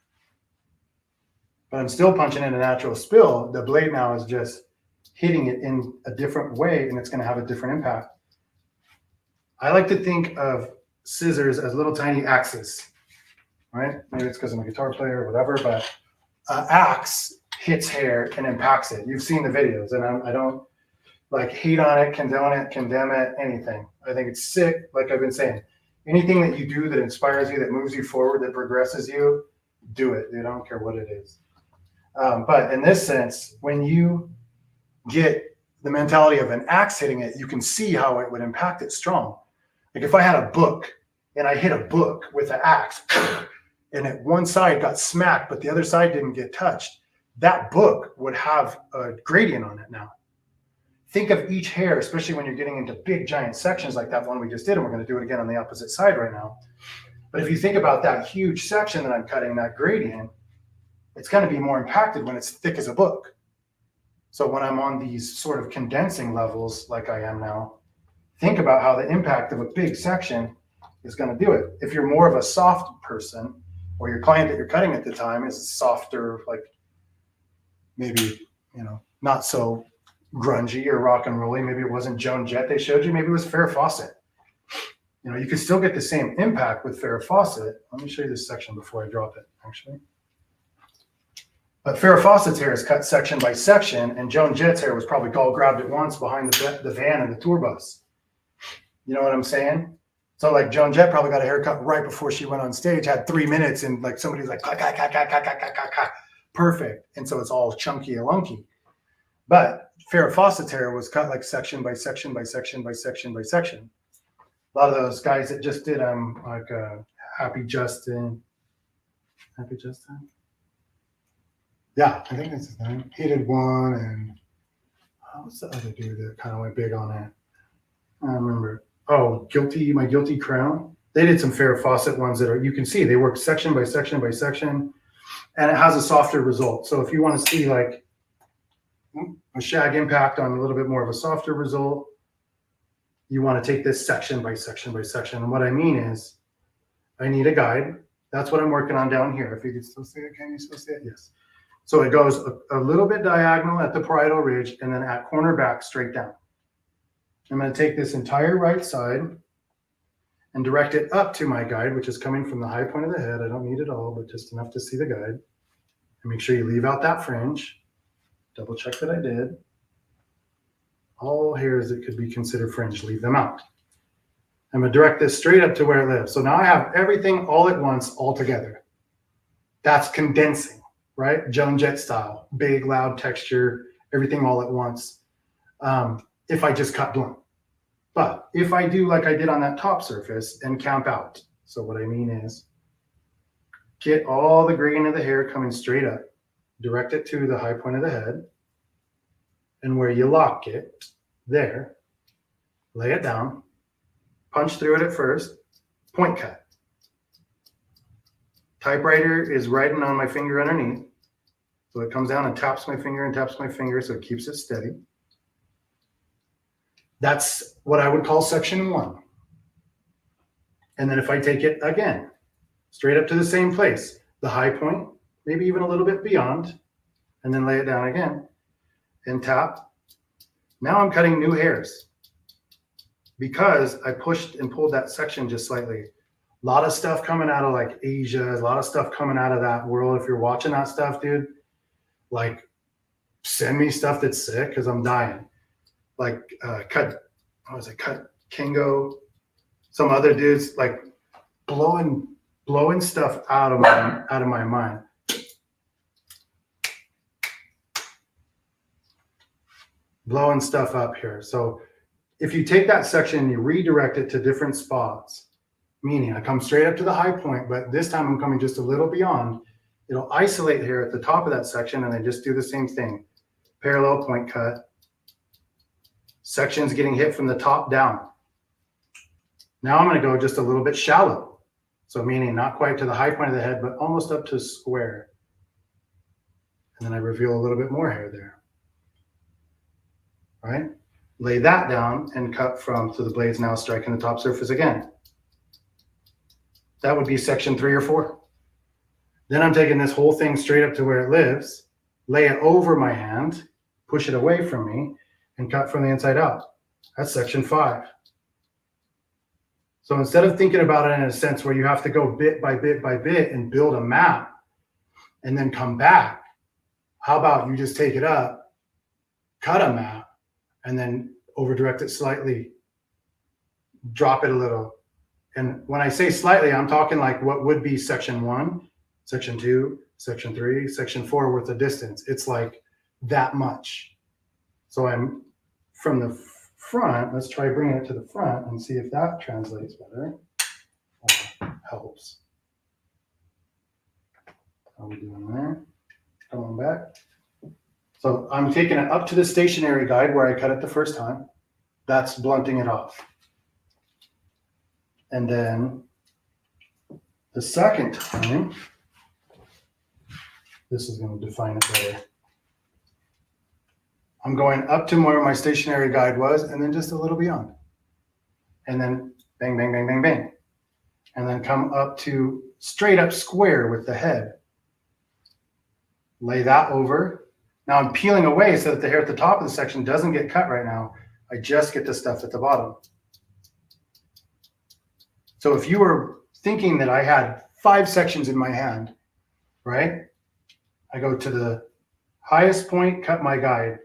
But I'm still punching into natural spill. The blade now is just hitting it in a different way, and it's going to have a different impact. I like to think of scissors as little tiny axes, right? Maybe it's because I'm a guitar player or whatever, but axe hits hair and impacts it. You've seen the videos, and I don't like hate on it, condemn it, anything. I think it's sick, like I've been saying. Anything that you do that inspires you, that moves you forward, that progresses you, do it. I don't care what it is. But in this sense, when you get the mentality of an axe hitting it, you can see how it would impact it strong. Like if I had a book and I hit a book with an axe and one side got smacked, but the other side didn't get touched, that book would have a gradient on it now. Think of each hair, especially when you're getting into big giant sections like that one we just did, and we're going to do it again on the opposite side right now. But if you think about that huge section that I'm cutting, that gradient, it's going to be more impacted when it's thick as a book. So when I'm on these sort of condensing levels like I am now, think about how the impact of a big section is going to do it. If you're more of a soft person, or your client that you're cutting at the time is softer, like maybe, not so grungy or rock and rolly. Maybe it wasn't Joan Jett they showed you. Maybe it was Farrah Fawcett. You can still get the same impact with Farrah Fawcett. Let me show you this section before I drop it, actually. But Farrah Fawcett's hair is cut section by section, and Joan Jett's hair was probably all grabbed at once behind the van and the tour bus. You know what I'm saying? So like Joan Jett probably got a haircut right before she went on stage, had 3 minutes, and like somebody's like, clack, clack, clack, clack, clack, clack, clack, clack, perfect. And so it's all chunky and lunky. But Farrah Fawcett's hair was cut like section by section by section by section by section. A lot of those guys that just did like Happy Justin. Yeah, I think that's his name. He did one, and what's the other dude that kind of went big on it? I remember. Oh, My Guilty Crown. They did some Farrah Fawcett ones that you can see they work section by section by section, and it has a softer result. So if you want to see like a shag impact on a little bit more of a softer result, you want to take this section by section by section. And what I mean is, I need a guide. That's what I'm working on down here. If you can still see it, can you still see it? Yes. So it goes a little bit diagonal at the parietal ridge, and then at corner back straight down. I'm going to take this entire right side and direct it up to my guide, which is coming from the high point of the head. I don't need it all, but just enough to see the guide. And make sure you leave out that fringe. Double check that I did. All hairs that could be considered fringe, leave them out. I'm going to direct this straight up to where it lives. So now I have everything all at once, all together. That's condensing, right? Joan Jett style, big, loud texture, everything all at once. If I just cut blunt. But if I do like I did on that top surface and camp out. So what I mean is, get all the gradient of the hair coming straight up, direct it to the high point of the head, and where you lock it, there, lay it down, punch through it at first, point cut. Typewriter is writing on my finger underneath. So it comes down and taps my finger so it keeps it steady. That's what I would call section 1. And then if I take it again, straight up to the same place, the high point, maybe even a little bit beyond, and then lay it down again and tap. Now I'm cutting new hairs because I pushed and pulled that section just slightly. A lot of stuff coming out of like Asia, a lot of stuff coming out of that world. If you're watching that stuff, dude, like send me stuff that's sick because I'm dying. Like cut Kingo, some other dudes like blowing stuff out of my mind. Blowing stuff up here. So if you take that section and you redirect it to different spots, meaning I come straight up to the high point, but this time I'm coming just a little beyond, it'll isolate here at the top of that section, and then just do the same thing. Parallel point cut. Sections getting hit from the top down. Now I'm going to go just a little bit shallow. So meaning not quite to the high point of the head, but almost up to square. And then I reveal a little bit more hair there. All right? Lay that down and cut from, so the blade's now striking the top surface again. That would be section 3 or 4. Then I'm taking this whole thing straight up to where it lives, lay it over my hand, push it away from me, and cut from the inside out. That's section 5. So instead of thinking about it in a sense where you have to go bit by bit by bit and build a map and then come back, how about you just take it up, cut a map, and then over direct it slightly, drop it a little. And when I say slightly, I'm talking like what would be section 1, section 2, section 3, section 4 worth of distance. It's like that much. So I'm from the front, let's try bringing it to the front and see if that translates better or helps. How are we doing there? Come on back. So I'm taking it up to the stationary guide where I cut it the first time. That's blunting it off. And then the second time, this is going to define it better. I'm going up to where my stationary guide was and then just a little beyond. And then bang, bang, bang, bang, bang. And then come up to straight up square with the head. Lay that over. Now I'm peeling away so that the hair at the top of the section doesn't get cut right now. I just get the stuff at the bottom. So if you were thinking that I had 5 sections in my hand, right? I go to the highest point, cut my guide,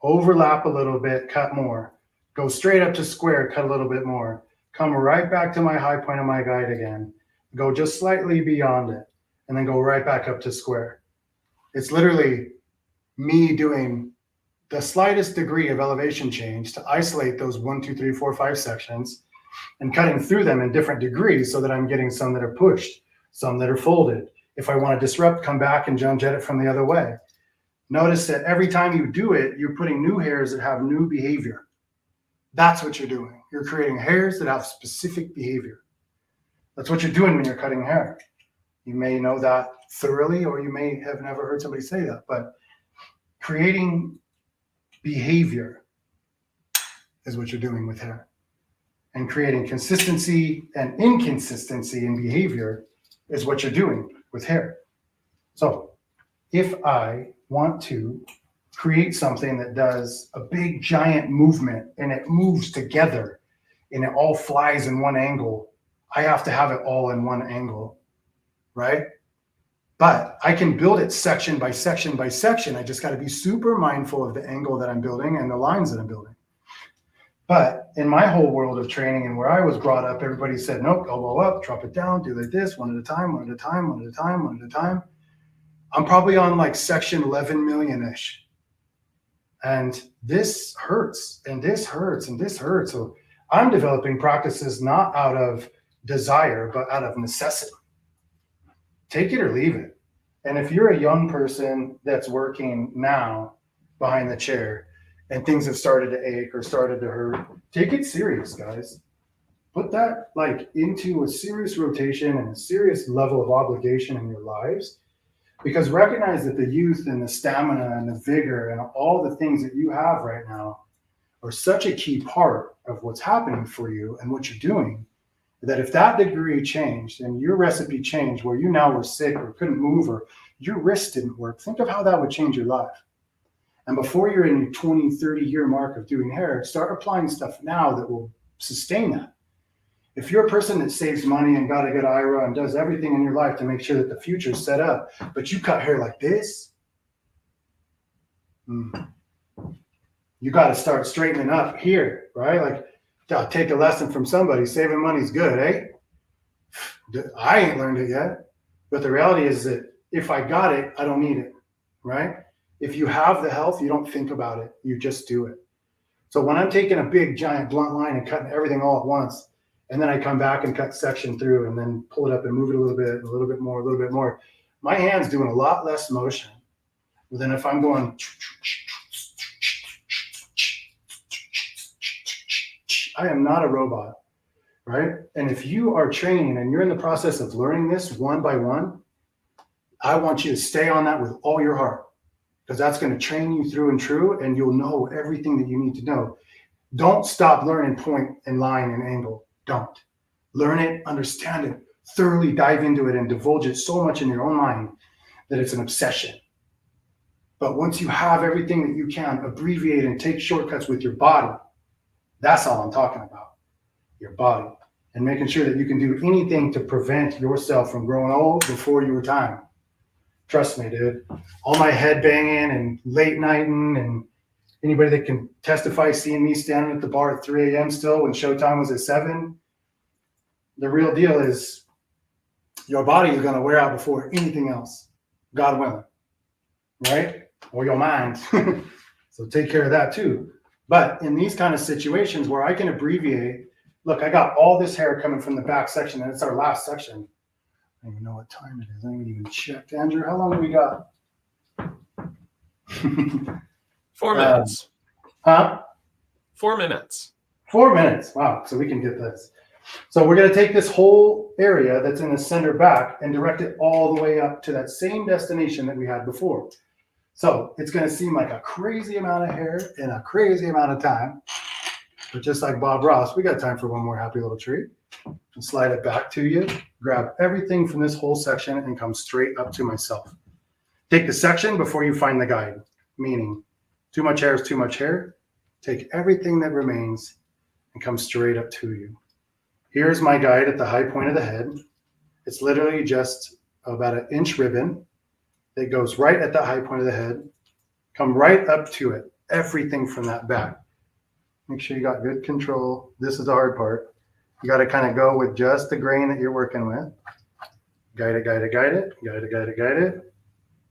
overlap a little bit, cut more, go straight up to square, cut a little bit more, come right back to my high point of my guide again, go just slightly beyond it, and then go right back up to square. It's literally me doing the slightest degree of elevation change to isolate those 1, 2, 3, 4, 5 sections and cutting through them in different degrees so that I'm getting some that are pushed, some that are folded. If I want to disrupt, come back and Joan jet it from the other way. Notice that every time you do it, you're putting new hairs that have new behavior. That's what you're doing. You're creating hairs that have specific behavior. That's what you're doing when you're cutting hair. You may know that thoroughly, or you may have never heard somebody say that, but creating behavior is what you're doing with hair. And creating consistency and inconsistency in behavior is what you're doing with hair. So if I want to create something that does a big giant movement and it moves together and it all flies in one angle, I have to have it all in one angle, right? But I can build it section by section by section. I just got to be super mindful of the angle that I'm building and the lines that I'm building. But in my whole world of training and where I was brought up, everybody said, nope, elbow up, drop it down, do like this, one at a time, one at a time, one at a time, one at a time. I'm probably on like section 11 million-ish. And this hurts, and this hurts, and this hurts. So I'm developing practices not out of desire, but out of necessity. Take it or leave it. And if you're a young person that's working now behind the chair and things have started to ache or started to hurt, take it serious, guys. Put that like into a serious rotation and a serious level of obligation in your lives, because recognize that the youth and the stamina and the vigor and all the things that you have right now are such a key part of what's happening for you and what you're doing, that if that degree changed and your recipe changed where you now were sick or couldn't move or your wrist didn't work, think of how that would change your life. And before you're in your 20, 30-year mark of doing hair, start applying stuff now that will sustain that. If you're a person that saves money and got a good IRA and does everything in your life to make sure that the future is set up, but you cut hair like this, you got to start straightening up here, right? Like, take a lesson from somebody. Saving money is good, eh? I ain't learned it yet. But the reality is that if I got it, I don't need it, right? If you have the health, you don't think about it. You just do it. So when I'm taking a big, giant blunt line and cutting everything all at once, and then I come back and cut section through and then pull it up and move it a little bit more, my hand's doing a lot less motion than if I'm going, I am not a robot, right? And if you are training and you're in the process of learning this one by one, I want you to stay on that with all your heart, because that's going to train you through and through, and you'll know everything that you need to know. Don't stop learning point and line and angle. Don't. Learn it, understand it, thoroughly dive into it, and divulge it so much in your own mind that it's an obsession. But once you have everything that you can, abbreviate and take shortcuts with your body. That's all I'm talking about, your body, and making sure that you can do anything to prevent yourself from growing old before your time. Trust me, dude. All my head banging and late nighting, and anybody that can testify seeing me standing at the bar at 3 a.m. still when showtime was at 7, the real deal is your body is going to wear out before anything else, God willing, right? Or your mind. So take care of that too. But in these kind of situations where I can abbreviate, look, I got all this hair coming from the back section, and it's our last section. I don't even know what time it is. I haven't even checked. Andrew, how long do we got? 4 minutes. Huh? 4 minutes. 4 minutes. Wow. So we can get this. So we're going to take this whole area that's in the center back and direct it all the way up to that same destination that we had before. So it's going to seem like a crazy amount of hair in a crazy amount of time. But just like Bob Ross, we got time for one more happy little treat. And slide it back to you. Grab everything from this whole section and come straight up to myself. Take the section before you find the guide, meaning too much hair is too much hair. Take everything that remains and come straight up to you. Here's my guide at the high point of the head. It's literally just about an inch ribbon that goes right at the high point of the head. Come right up to it. Everything from that back. Make sure you got good control. This is the hard part. You got to kind of go with just the grain that you're working with. Guide it, guide it, guide it, guide it, guide it, guide it.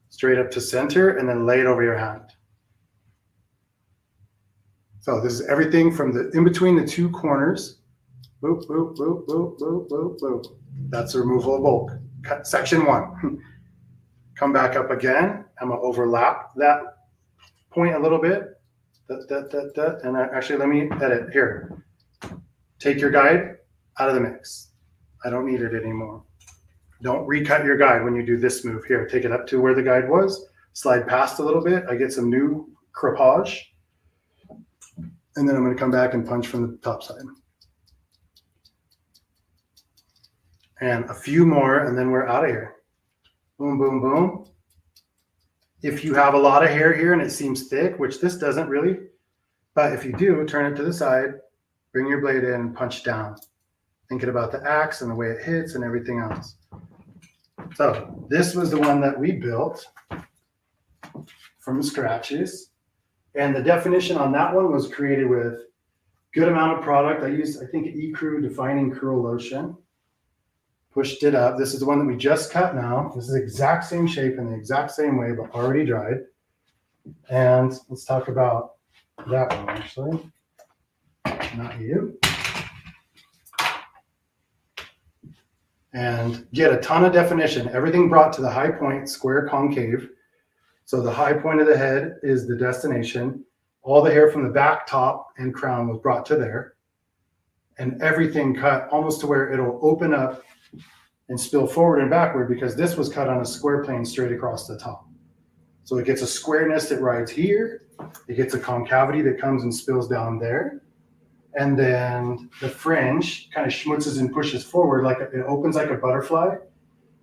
Straight up to center and then lay it over your hand. So this is everything from the in between the two corners. Boop, boop, boop, boop, boop, boop, boop. That's the removal of bulk. Cut section 1. Come back up again. I'm going to overlap that point a little bit. And actually, let me edit here. Take your guide out of the mix. I don't need it anymore. Don't recut your guide when you do this move here. Take it up to where the guide was. Slide past a little bit. I get some new crepage. And then I'm going to come back and punch from the top side. And a few more, and then we're out of here. Boom, boom, boom. If you have a lot of hair here and it seems thick, which this doesn't really, but if you do, turn it to the side, bring your blade in and punch down. Thinking about the axe and the way it hits and everything else. So this was the one that we built from scratches. And the definition on that one was created with good amount of product. I used, I think, E-Crew Defining Curl Lotion. Pushed it up. This is the one that we just cut now. This is the exact same shape in the exact same way, but already dried. And let's talk about that one, actually. Not you. And get a ton of definition. Everything brought to the high point, square concave. So the high point of the head is the destination. All the hair from the back, top, and crown was brought to there. And everything cut almost to where it'll open up and spill forward and backward, because this was cut on a square plane straight across the top. So it gets a squareness that rides here. It gets a concavity that comes and spills down there. And then the fringe kind of schmutzes and pushes forward, like it opens like a butterfly.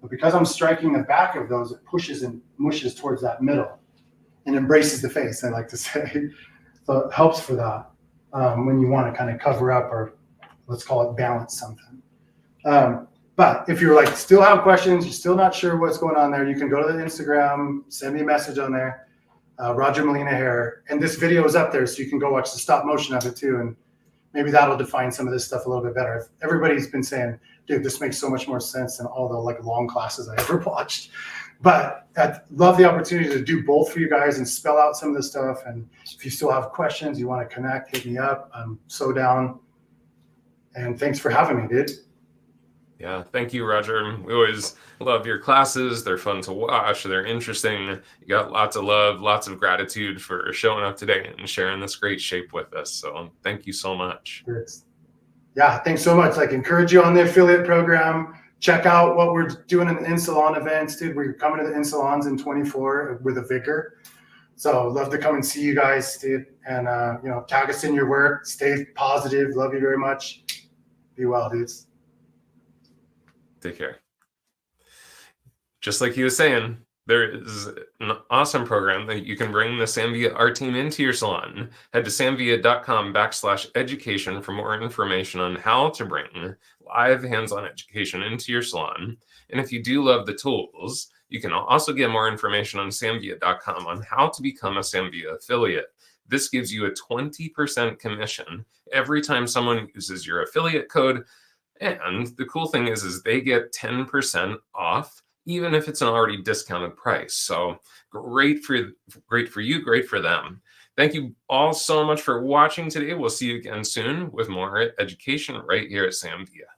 But because I'm striking the back of those, it pushes and mushes towards that middle and embraces the face, I like to say. So it helps for that when you want to kind of cover up, or let's call it balance something. But if you're like still have questions, you're still not sure what's going on there, you can go to the Instagram, send me a message on there, Roger Molina Hair. And this video is up there, so you can go watch the stop motion of it too. And maybe that'll define some of this stuff a little bit better. Everybody's been saying, dude, this makes so much more sense than all the like long classes I ever watched. But I'd love the opportunity to do both for you guys and spell out some of this stuff. And if you still have questions, you want to connect, hit me up. I'm so down. And thanks for having me, dude. Yeah, thank you, Roger. We always love your classes. They're fun to watch. They're interesting. You got lots of love, lots of gratitude for showing up today and sharing this great shape with us. So thank you so much. Yeah, thanks so much. Like, encourage you on the affiliate program. Check out what we're doing in the in-salon events, dude. We're coming to the in-salons in 24 with a vigor. So love to come and see you guys, dude. And, you know, tag us in your work. Stay positive. Love you very much. Be well, dudes. Take care. Just like he was saying, there is an awesome program that you can bring the Sam Villa ArTeam into your salon. Head to samvilla.com/education for more information on how to bring live hands-on education into your salon. And if you do love the tools, you can also get more information on samvilla.com on how to become a Sam Villa affiliate. This gives you a 20% commission every time someone uses your affiliate code. And the cool thing is they get 10% off, even if it's an already discounted price. So great for you, great for them. Thank you all so much for watching today. We'll see you again soon with more education right here at Sam Villa.